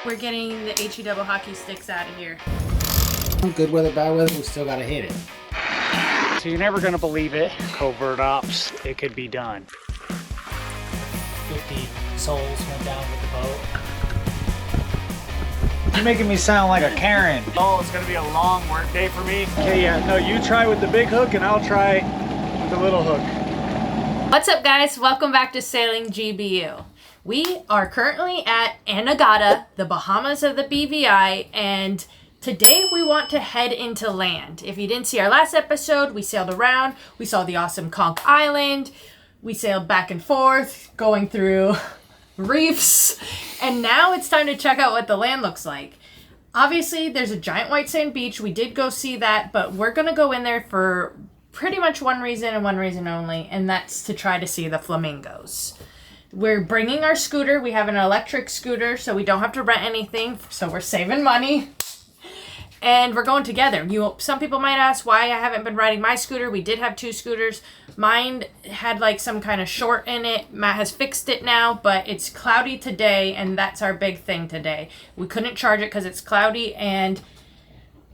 We're getting the HE double hockey sticks out of here. Good weather, bad weather, we still gotta hit it. So you're never gonna believe it. Covert ops, it could be done. 50 souls went down with the boat. You're making me sound like a Karen. Oh, it's gonna be a long work day for me. Okay, yeah, no, you try with the big hook and I'll try with the little hook. What's up, guys? Welcome back to Sailing GBU. We are currently at Anegada, the Bahamas of the BVI, and today we want to head into land. If you didn't see our last episode, we sailed around, we saw the awesome Conch Island, we sailed back and forth, going through reefs, and now it's time to check out what the land looks like. Obviously, there's a giant white sand beach. We did go see that, but we're gonna go in there for pretty much one reason and one reason only, and that's to try to see the flamingos. We're bringing our scooter. We have an electric scooter, so we don't have to rent anything, so we're saving money. And we're going together. Some people might ask why I haven't been riding my scooter. We did have two scooters. Mine had like some kind of short in it. Matt has fixed it now, but it's cloudy today, and that's our big thing today. We couldn't charge it because it's cloudy, and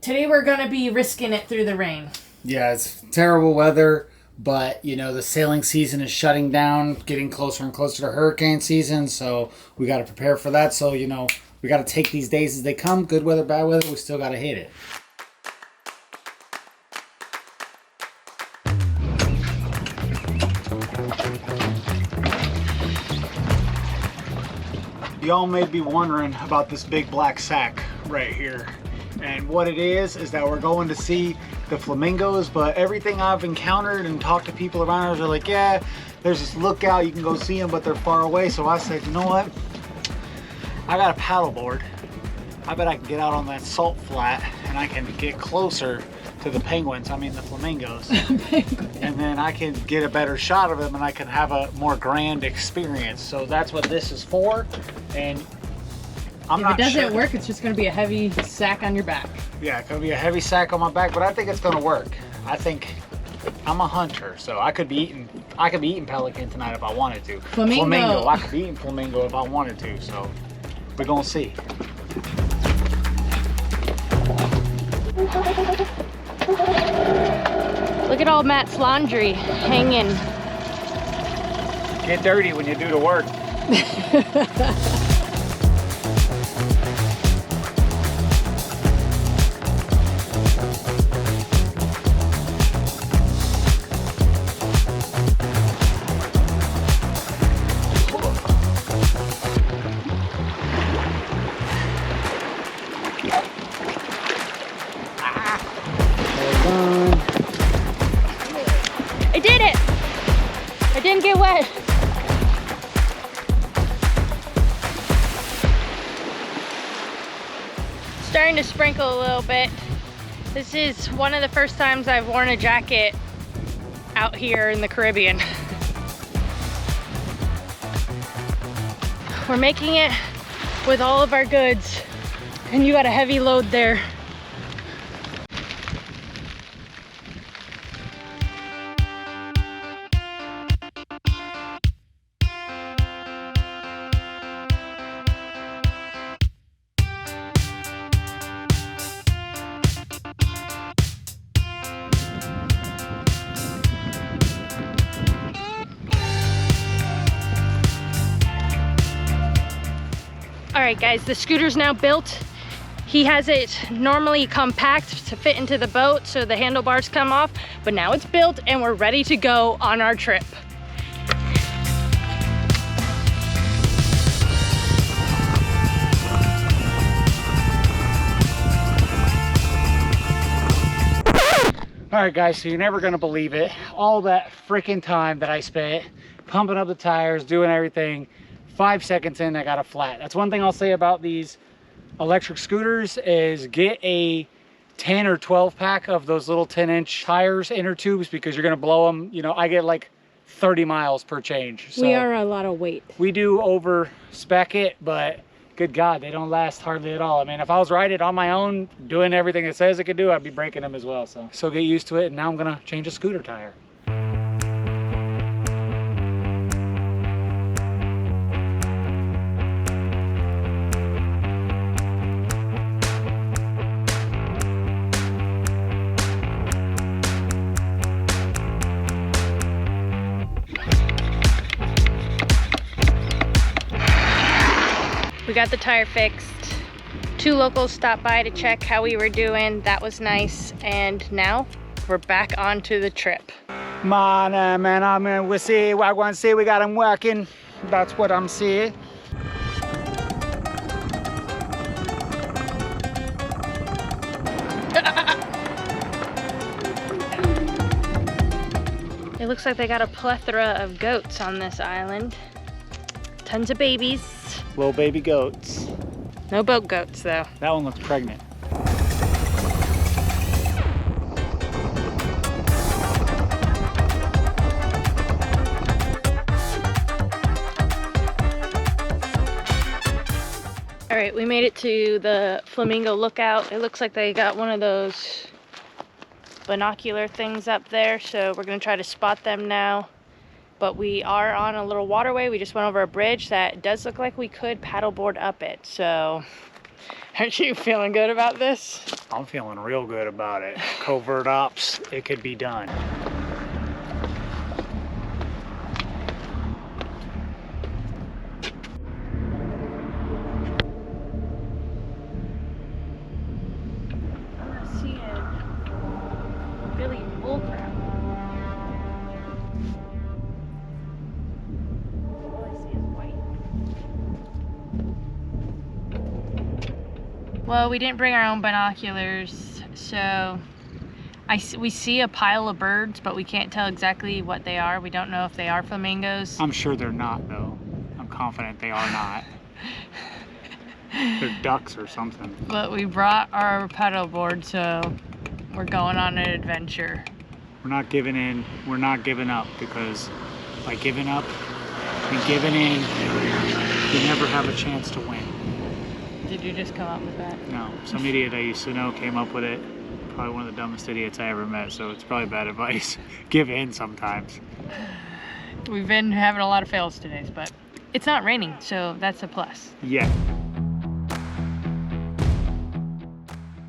today we're going to be risking it through the rain. Yeah, it's terrible weather, but you know, the sailing season is shutting down, getting closer and closer to hurricane season, so we got to prepare for that. So, you know, we got to take these days as they come. Good weather, bad weather, we still got to hit it. Y'all may be wondering about this big black sack right here. And what it is that we're going to see the flamingos, but everything I've encountered and talked to people around us are like, yeah, there's this lookout, you can go see them, but they're far away. So I said, you know what? I got a paddleboard. I bet I can get out on that salt flat and I can get closer to the penguins, the flamingos. And then I can get a better shot of them and I can have a more grand experience. So that's what this is for. And if it doesn't work, it's just going to be a heavy sack on your back. Yeah, it's going to be a heavy sack on my back, but I think it's going to work. I think I'm a hunter, so I could be eating pelican tonight if I wanted to. Flamingo. I could be eating flamingo if I wanted to, so we're going to see. Look at all Matt's laundry hanging. Get dirty when you do the work. I did it! I didn't get wet. Starting to sprinkle a little bit. This is one of the first times I've worn a jacket out here in the Caribbean. We're making it with all of our goods, and you got a heavy load there. All right, guys, the scooter's now built. He has it normally compact to fit into the boat so the handlebars come off, but now it's built and we're ready to go on our trip. All right, guys, so you're never gonna believe it. All that freaking time that I spent pumping up the tires, doing everything, 5 seconds in, I got a flat. That's one thing I'll say about these electric scooters is get a 10 or 12 pack of those little 10-inch tires, inner tubes, because you're gonna blow them. You know, I get like 30 miles per change. So we are a lot of weight. We do over spec it, but good God, they don't last hardly at all. I mean, if I was riding it on my own, doing everything it says it could do, I'd be breaking them as well. So get used to it, and now I'm gonna change a scooter tire. We got the tire fixed. 2 locals stopped by to check how we were doing. That was nice. And now we're back onto the trip. Man, we see what I want to see. We got them working. That's what I'm seeing. It looks like they got a plethora of goats on this island. Tons of babies. Little baby goats. No boat goats though. That one looks pregnant. All right, we made it to the flamingo lookout. It looks like they got one of those binocular things up there, so we're gonna try to spot them now. But we are on a little waterway. We just went over a bridge that does look like we could paddleboard up it. So, aren't you feeling good about this? I'm feeling real good about it. Covert ops, it could be done. Really bullcrap. All I see is white. Well, we didn't bring our own binoculars, so we see a pile of birds, but we can't tell exactly what they are. We don't know if they are flamingos. I'm sure they're not, though. I'm confident they are not. They're ducks or something. But we brought our paddleboard, so we're going on an adventure. We're not giving in. We're not giving up, because by giving up and giving in, you never have a chance to win. Did you just come up with that? No, some idiot I used to know came up with it. Probably one of the dumbest idiots I ever met, so it's probably bad advice. Give in sometimes. We've been having a lot of fails today, but it's not raining, so that's a plus. Yeah.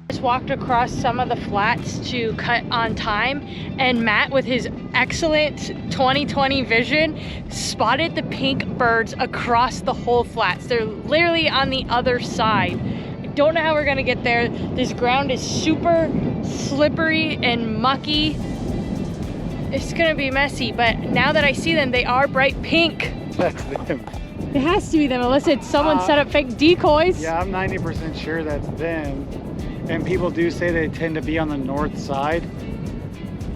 Just walked across some of the flats to cut on time, and Matt, with his excellent 20/20 vision, spotted the pink birds across the whole flats. They're literally on the other side. I don't know how we're gonna get there. This ground is super slippery and mucky. It's gonna be messy, but now that I see them, they are bright pink. That's them. It has to be them, unless it's someone set up fake decoys. Yeah, I'm 90% sure that's them. And people do say they tend to be on the north side.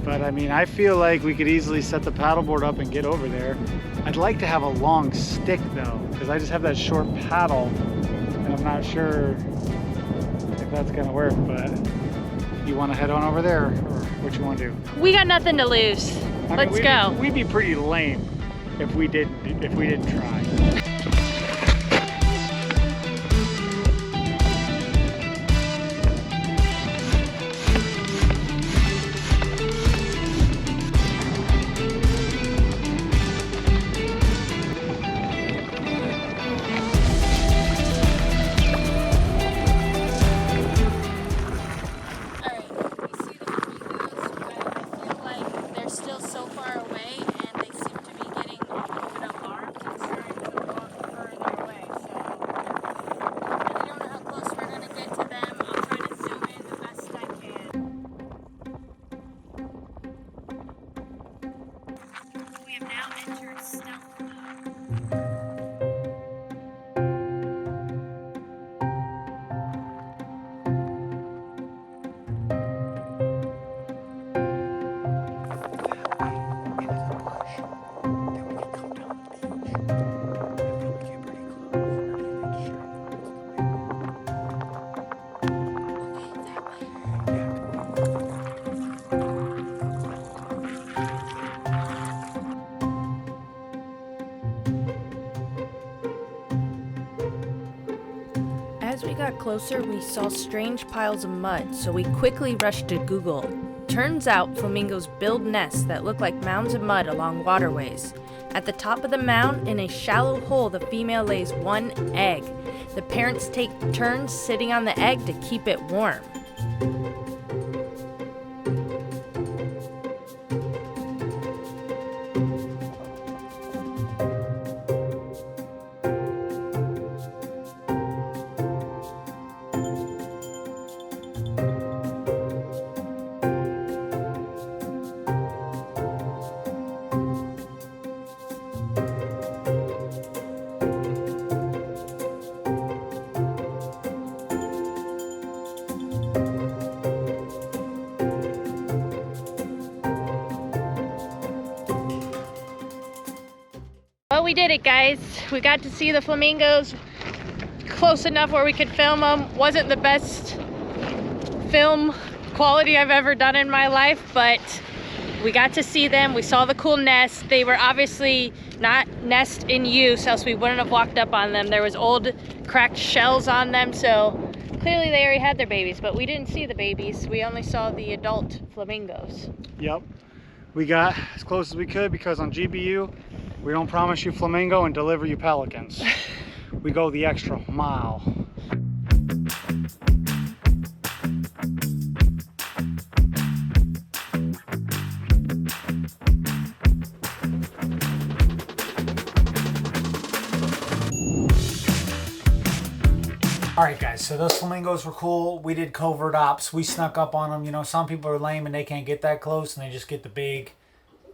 But I mean, I feel like we could easily set the paddleboard up and get over there. I'd like to have a long stick though, because I just have that short paddle. And I'm not sure if that's gonna work, but you wanna head on over there, or what you wanna do? We got nothing to lose. Let's go. We'd be pretty lame if we didn't try. As we got closer, we saw strange piles of mud, so we quickly rushed to Google. Turns out flamingos build nests that look like mounds of mud along waterways. At the top of the mound, in a shallow hole, the female lays one egg. The parents take turns sitting on the egg to keep it warm. Well, we did it, guys. We got to see the flamingos close enough where we could film them. Wasn't the best film quality I've ever done in my life, but we got to see them. We saw the cool nest. They were obviously not nest in use, else we wouldn't have walked up on them. There was old cracked shells on them, so clearly they already had their babies, but we didn't see the babies. We only saw the adult flamingos. Yep. We got as close as we could because on GBU, we don't promise you flamingo and deliver you pelicans. We go the extra mile. Alright guys, so those flamingos were cool. We did covert ops. We snuck up on them. You know, some people are lame and they can't get that close and they just get the big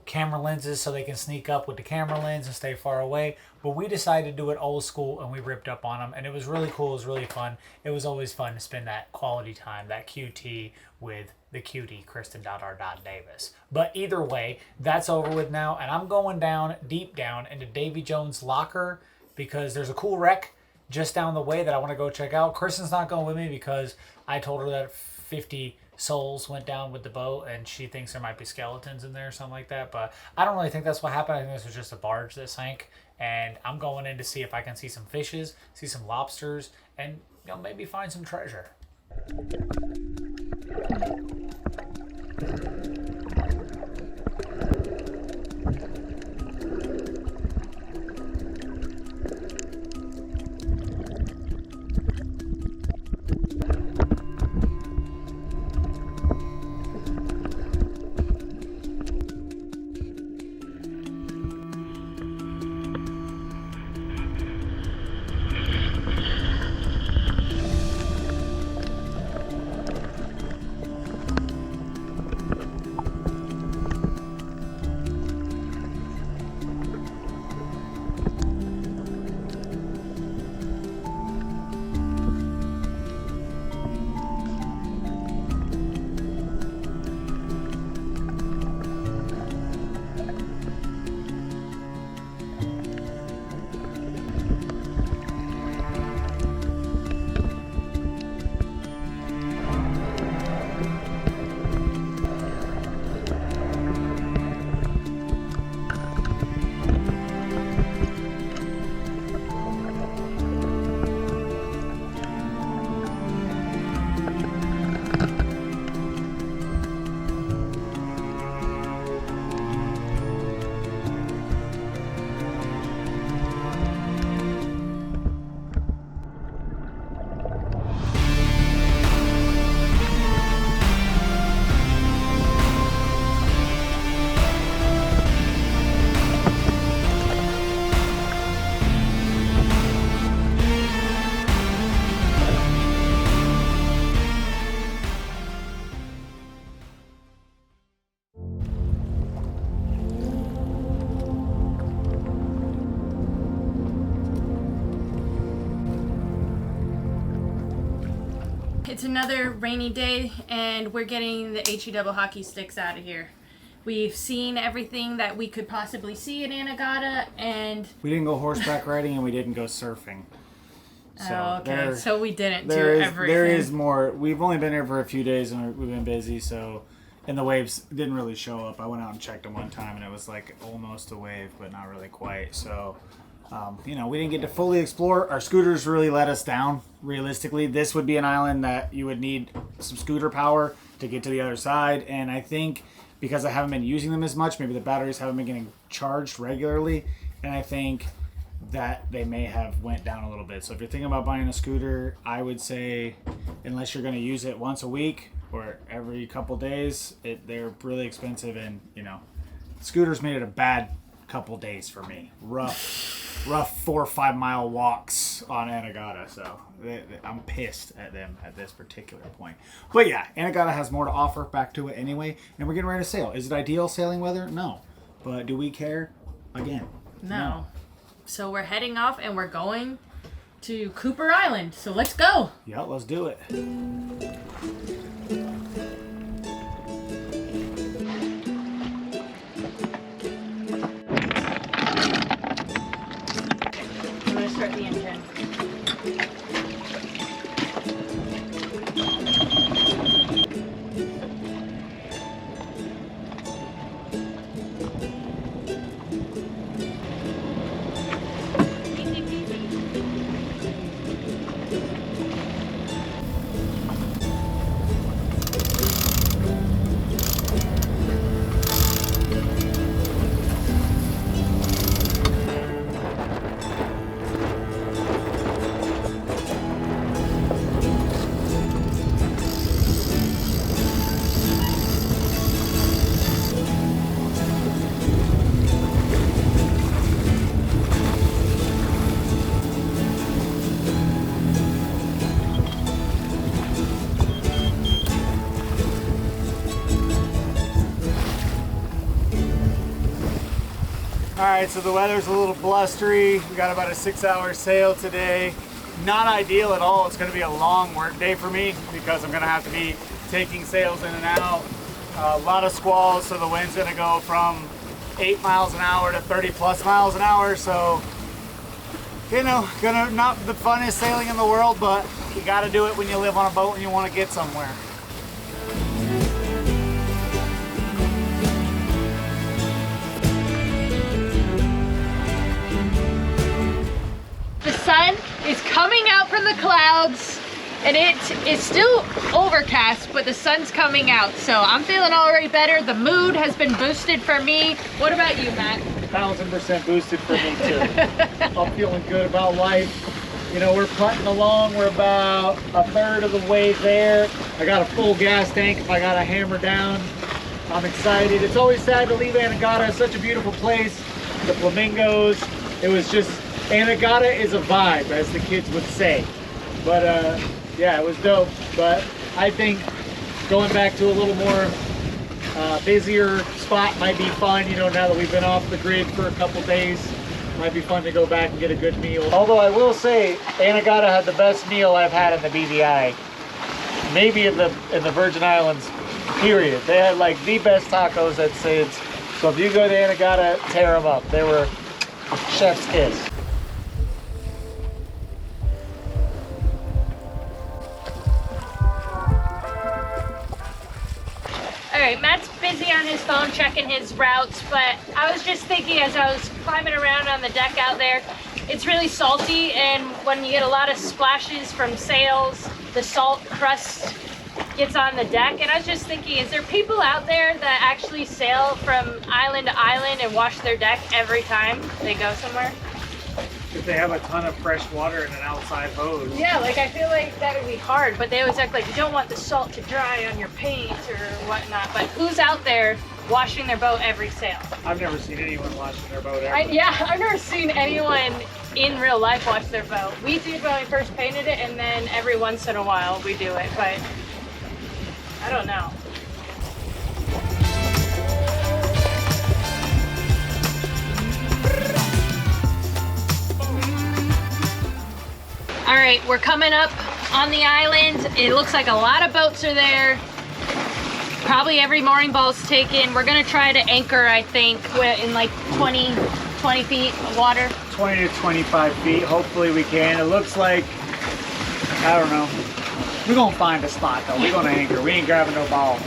camera lenses so they can sneak up with the camera lens and stay far away. But we decided to do it old school and we ripped up on them and it was really cool. It was really fun. It was always fun to spend that quality time, that QT with the cutie Kristen.R.Davis. But either way, that's over with now and I'm going down, deep down into Davy Jones' locker because there's a cool wreck just down the way that I want to go check out. Kristen's not going with me because I told her that 50 souls went down with the boat and she thinks there might be skeletons in there or something like that. But I don't really think that's what happened. I think this was just a barge that sank. And I'm going in to see if I can see some fishes, see some lobsters, and you know, maybe find some treasure. It's another rainy day and we're getting the HE double hockey sticks out of here. We've seen everything that we could possibly see in Anegada and... We didn't go horseback riding and we didn't go surfing. So okay, so we didn't do everything. There is more. We've only been here for a few days and we've been busy, so... And the waves didn't really show up. I went out and checked them one time and it was like almost a wave, but not really quite. So, you know, we didn't get to fully explore. Our scooters really let us down, realistically. This would be an island that you would need some scooter power to get to the other side. And I think because I haven't been using them as much, maybe the batteries haven't been getting charged regularly. And I think that they may have went down a little bit. So if you're thinking about buying a scooter, I would say unless you're going to use it once a week or every couple days, they're really expensive. And, you know, scooters made it a bad couple days for me. Rough 4 or 5 mile walks on Anegada, so I'm pissed at them at this particular point. But yeah, Anegada has more to offer back to it anyway, and we're getting ready to sail. Is it ideal sailing weather? No. But do we care? Again, no. So we're heading off and we're going to Cooper Island. So let's go. Yeah, let's do it. the engine. Easy peasy. Alright, so the weather's a little blustery. We got about a 6-hour sail today. Not ideal at all. It's going to be a long work day for me because I'm going to have to be taking sails in and out. A lot of squalls, so the wind's going to go from 8 miles an hour to 30 plus miles an hour. So, you know, not the funnest sailing in the world, but you got to do it when you live on a boat and you want to get somewhere. The sun is coming out from the clouds and it is still overcast, but the sun's coming out. So I'm feeling already better. The mood has been boosted for me. What about you, Matt? 1000% boosted for me too. I'm feeling good about life. You know, we're putting along. We're about a third of the way there. I got a full gas tank if I got to hammer down. I'm excited. It's always sad to leave Anegada. It's such a beautiful place. The flamingos. It was just, Anegada is a vibe, as the kids would say. But yeah, it was dope. But I think going back to a little more busier spot might be fun. You know, now that we've been off the grid for a couple days, might be fun to go back and get a good meal. Although I will say, Anegada had the best meal I've had in the BVI, maybe in the Virgin Islands. Period. They had like the best tacos at Sid's. So if you go to Anegada, tear them up. They were chef's kiss. All right, Matt's busy on his phone checking his routes, but I was just thinking as I was climbing around on the deck out there, it's really salty, and when you get a lot of splashes from sails, the salt crust gets on the deck. And I was just thinking, is there people out there that actually sail from island to island and wash their deck every time they go somewhere? If they have a ton of fresh water in an outside hose. Yeah, like I feel like that would be hard, but they always act like you don't want the salt to dry on your paint or whatnot. But who's out there washing their boat every sail? I've never seen anyone washing their boat ever. Yeah, I've never seen anyone in real life wash their boat. We did when we first painted it, and then every once in a while we do it, but I don't know. All right, we're coming up on the island. It looks like a lot of boats are there. Probably every mooring ball's taken. We're gonna try to anchor, I think, in like 20 feet of water. 20 to 25 feet, hopefully we can. It looks like, I don't know. We're gonna find a spot though. We're gonna anchor. We ain't grabbing no ball.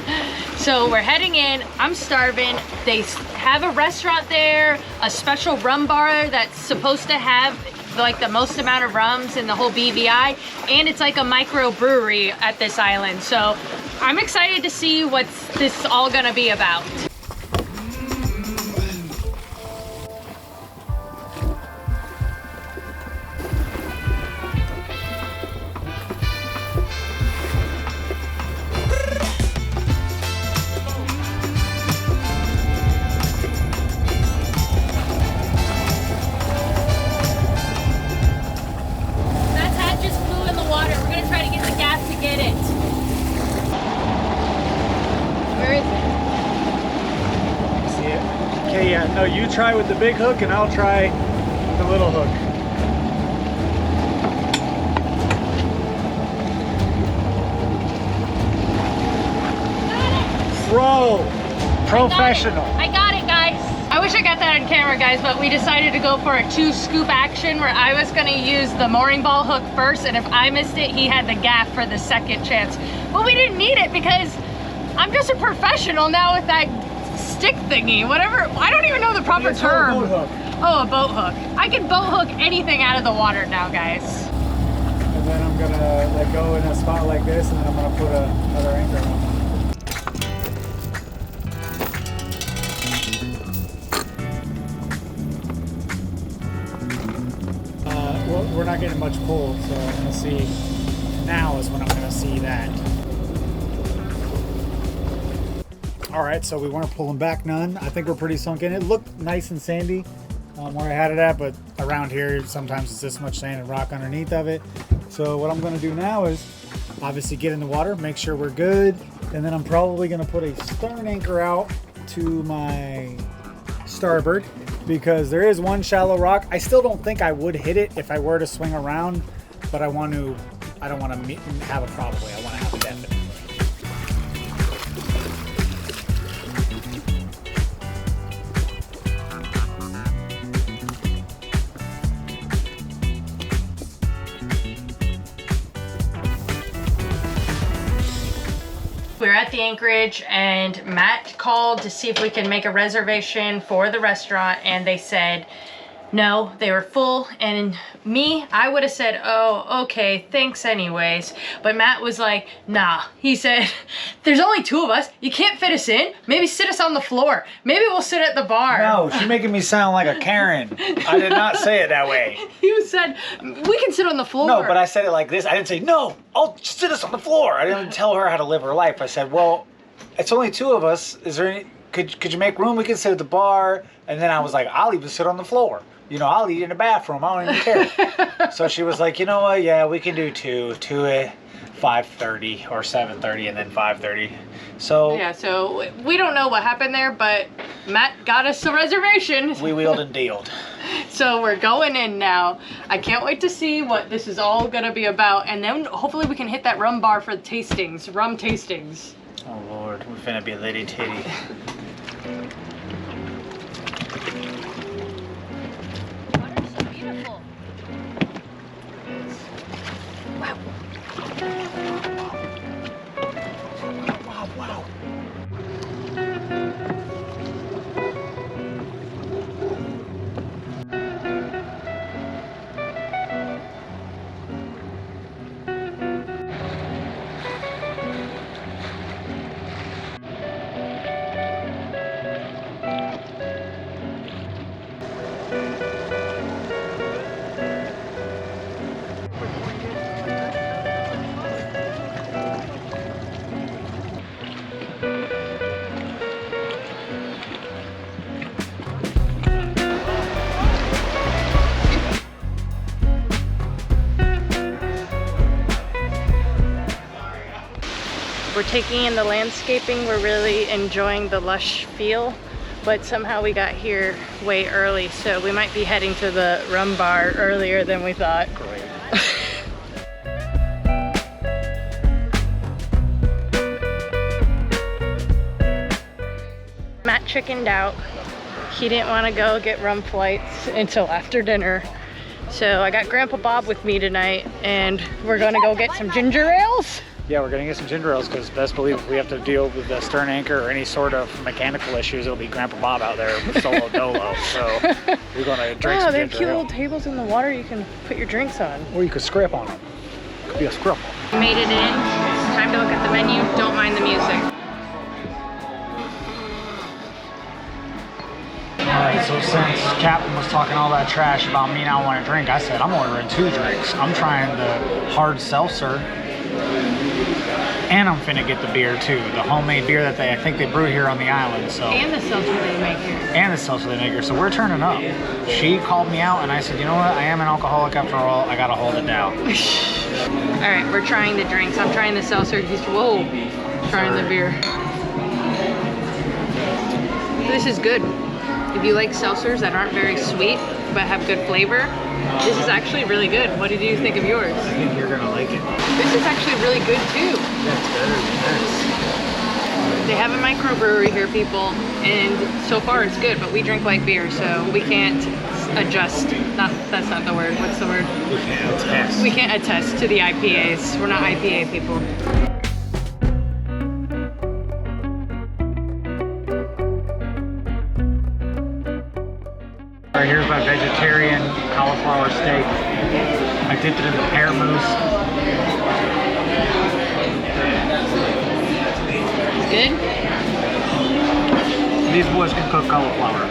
So we're heading in. I'm starving. They have a restaurant there, a special rum bar that's supposed to have like the most amount of rums in the whole BVI, and it's like a micro brewery at this island. So I'm excited to see what's this all gonna be about. No, you try with the big hook and I'll try the little hook. Pro, professional. I got it, guys. I was wish I got that on camera, guys, but we decided to go for a 2-scoop action where I was gonna use the mooring ball hook first, and if I missed it, he had the gaff for the second chance. But we didn't need it because I'm just a professional now with that stick thingy, whatever. I don't even know the proper term. Boat hook. Oh, a boat hook. I can boat hook anything out of the water now, guys. And then I'm gonna let go in a spot like this, and then I'm gonna put another anchor on. We're not getting much pull, so I'm gonna see. Now is when I'm gonna see that. All right, so we weren't pulling back none. I think we're pretty sunk in. It looked nice and sandy where I had it at, but around here sometimes it's this much sand and rock underneath of it. So what I'm gonna do now is obviously get in the water, make sure we're good, and then I'm probably gonna put a stern anchor out to my starboard because there is one shallow rock. I still don't think I would hit it if I were to swing around, but I don't want to have it probably. I want to have it definite. We're at the anchorage and Matt called to see if we can make a reservation for the restaurant, and they said no, they were full. And me, I would have said, oh, okay, thanks anyways. But Matt was like, nah. He said, there's only 2 of us. You can't fit us in. Maybe sit us on the floor. Maybe we'll sit at the bar. No, she's making me sound like a Karen. I did not say it that way. You said, we can sit on the floor. No, but I said it like this. I didn't say, no, I'll just sit us on the floor. I didn't tell her how to live her life. I said, well, it's only 2 of us. Is there any, could you make room? We can sit at the bar. And then I was like, I'll even sit on the floor. You know, I'll eat in the bathroom. I don't even care. So she was like, you know what? Yeah, we can do 2 at 5:30 or 7:30 and then 5:30. So yeah, so we don't know what happened there, but Matt got us a reservation. We wheeled and dealed. So we're going in now. I can't wait to see what this is all gonna be about, and then hopefully we can hit that rum bar for the tastings, rum tastings. Oh Lord, we're finna be litty titty. Beautiful. Wow. Wow, wow. We're taking in the landscaping. We're really enjoying the lush feel, but somehow we got here way early, so we might be heading to the rum bar earlier than we thought. Great. Matt chickened out. He didn't want to go get rum flights until after dinner. So I got Grandpa Bob with me tonight, and we're gonna go get some ginger ales. Yeah, we're gonna get some ginger ales because best believe if we have to deal with the stern anchor or any sort of mechanical issues, it'll be Grandpa Bob out there solo dolo. So we're gonna drink some they have ginger cute ale. little tables in the water you can put your drinks on. Or you could scrape on them. Could be a scrap. We made it in. It's time to look at the menu. Don't mind the music. Alright, so since Captain was talking all that trash about me not wanting to drink, I said I'm ordering 2 drinks. I'm trying the hard seltzer, and I'm finna get the beer too, the homemade beer that I think they brew here on the island. So And the seltzer they make here. and the seltzer they make here. So we're turning up. She called me out, and I said, you know what? I am an alcoholic after all. I gotta hold it down. All right, we're trying the drinks. I'm trying the seltzer. He's trying the beer. This is good. If you like seltzers that aren't very sweet but have good flavor, this is actually really good. What did you think of yours? I think you're gonna like it. This is actually really good too. That's better than this. They have a microbrewery here, people, and so far it's good, but we drink light beer, so we can't adjust. That's not the word. What's the word? We can't attest. We can't attest to the IPAs. We're not IPA people. All right, here's my vegetarian cauliflower steak. I dipped it in the pear mousse. Good? These boys can cook cauliflower.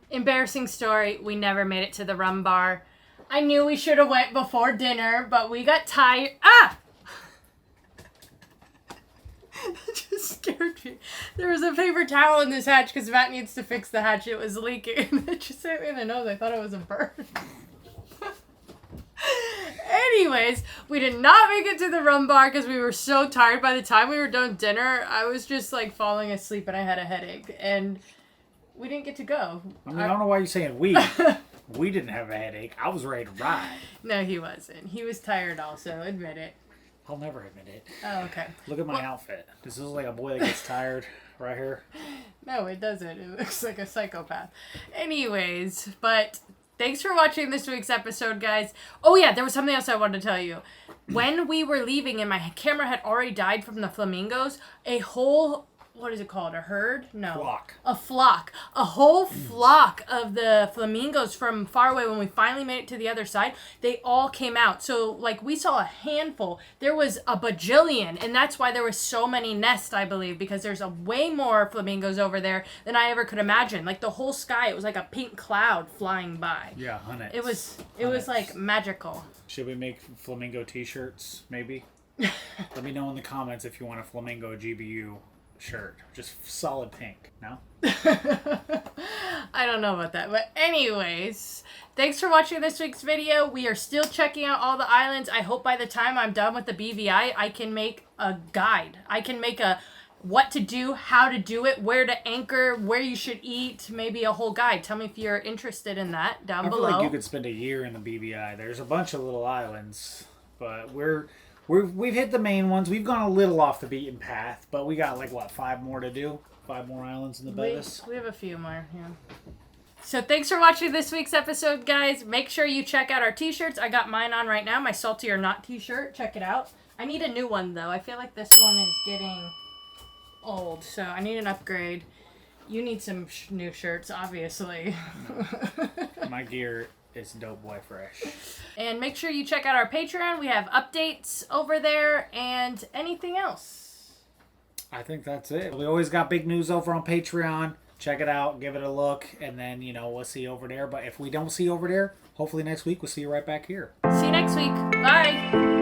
Embarrassing story, we never made it to the rum bar. I knew we should have went before dinner, but we got tired. Ah! That just scared me. There was a paper towel in this hatch because Matt needs to fix the hatch. It was leaking. It just hit me in the nose. I thought it was a bird. Anyways, we did not make it to the rum bar because we were so tired. By the time we were done dinner, I was just like falling asleep and I had a headache. And we didn't get to go. I mean, I don't know why you're saying we. We didn't have a headache. I was ready to ride. No, he wasn't. He was tired also. Admit it. I'll never admit it. Oh, okay. Look at my outfit. This is like a boy that gets tired right here. No, it doesn't. It looks like a psychopath. Anyways, but thanks for watching this week's episode, guys. Oh, yeah, there was something else I wanted to tell you. When we were leaving and my camera had already died from the flamingos, a whole... What is it called? A herd? No. Flock. A flock. A whole flock of the flamingos from far away when we finally made it to the other side, they all came out. So, like, we saw a handful. There was a bajillion, and that's why there were so many nests, I believe, because there's a way more flamingos over there than I ever could imagine. Like, the whole sky, it was like a pink cloud flying by. Yeah, hundreds. It was like magical. Should we make flamingo t-shirts, maybe? Let me know in the comments if you want a flamingo GBU shirt. Just solid pink. No? I don't know about that. But anyways, thanks for watching this week's video. We are still checking out all the islands. I hope by the time I'm done with the BVI, I can make a guide. I can make a what to do, how to do it, where to anchor, where you should eat, maybe a whole guide. Tell me if you're interested in that down below. I feel like you could spend a year in the BVI. There's a bunch of little islands, but we've hit the main ones. We've gone a little off the beaten path, but we got like, what, 5 more to do? 5 more islands in the Bevis? We have a few more, yeah. So thanks for watching this week's episode, guys. Make sure you check out our t-shirts. I got mine on right now, my Salty or Not t-shirt. Check it out. I need a new one, though. I feel like this one is getting old, so I need an upgrade. You need some new shirts, obviously. My gear is dope boy fresh. And make sure you check out our Patreon. We have updates over there and anything else. I think that's it. We always got big news over on Patreon. Check it out, give it a look, and then, we'll see you over there. But if we don't see you over there, hopefully next week we'll see you right back here. See you next week. Bye.